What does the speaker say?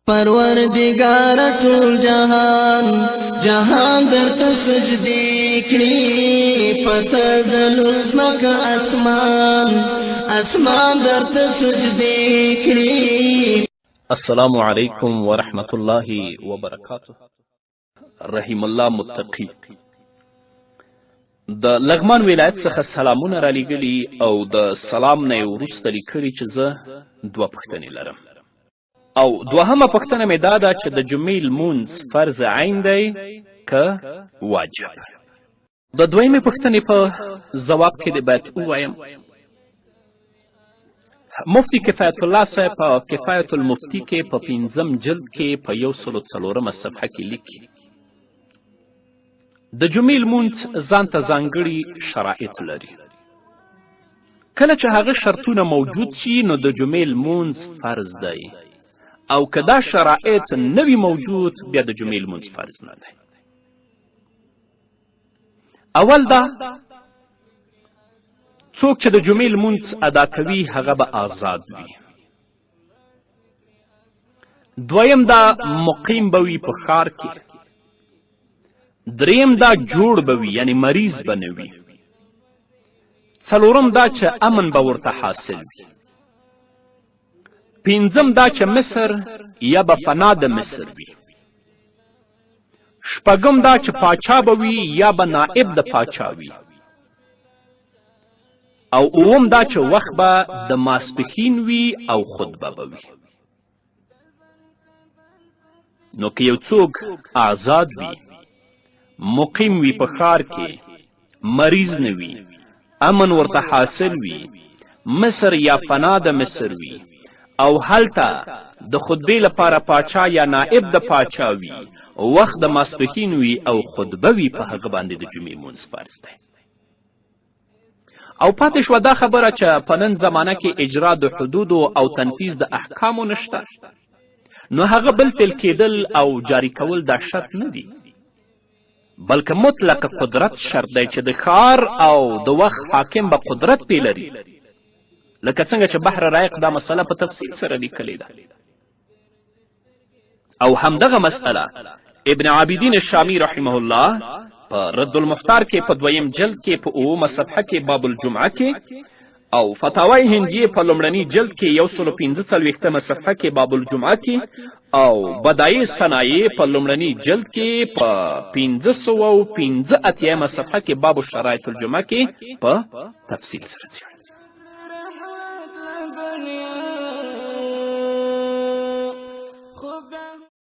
پروردگار ټول جهان جهان درته سجدي کړي پته زلو زمکه اسمان اسمان درته سجدي کړي. السلام علیکم ورحمت الله وبرکاته. رحیم الله متقی د لغمان ولایت څخه سلامونه را لېږلي او د سلام نه یې وروسته لیکلي چې زه دوه پوښتنې لرم او دوهمه پوښتنه مې دا ده چې د جمعې لمونځ فرض عین دی که واجب. د دویمې پوښتنې په ځواب کې دې باید ووایم مفتی کفایت الله صاحب په کفایت المفتی کې په 5م جلد کې په 104مه صفحه کې لیکي د جمعې لمونځ ځان ته ځانګړي شرایط لري. کله چې هغه شرطونه موجود شي نو د جمعې لمونځ فرض دی او که دا شرایط نه وي موجود بیا د جمعې لمونځ فرض نه دی. اول دا څوک چې د جمعې لمونځ ادا کوي هغه به آزاد وي. دویم دا مقیم به وي په ښار کې. دریم دا جوړ به وي یعنی مریض به نه وي. څلورم دا چې امن به ورته حاصل وي. پنځم دا چې مصر یا به فنا د مصر وي. شپږم دا چې پاچا به وي یا به نائب د پاچا وي. او اووم دا چې وخت به د ماسپښین وي او خطبه به وي. نو که یو څوک آزاد وي، مقیم وي په ښار کې، مریض نه وي، امن ورته حاصل وي، مصر یا فنا د مصر وي او هلته د خطبې لپاره پاچا یا نائب د پاچا وي، وخت د ماسپښین وي او خطبه وي، په هغه باندې د جمعې لمونځ فرض دی. او پاتې شوه دا خبره چې په نن زمانه کې اجرا د حدودو او تنفیذ د احکامو نشته، نو هغه بل فعل کېدل او جاری کول دا شرط نه دي، بلکې مطلق قدرت شرط دی چې د ښار او د وخت حاکم به قدرت پې لري، لکه څنګه چې بحر رایق دا مسله په تفصیل سره لیکلې ده. او همدغه مسئله ابن عابدین الشامی رحمه الله په رد المختار کې په 2م جلد کې په 9مه صفحه کې باب الجمعه کې او فتاوی هندیه په لومړني جلد کې 145مه صفحه کې باب الجمعه کې او بدایع صنایع په لومړني جلد کې په 585مه صفحه کې باب شرایط الجمعه کې په تفصیل سره څېړي.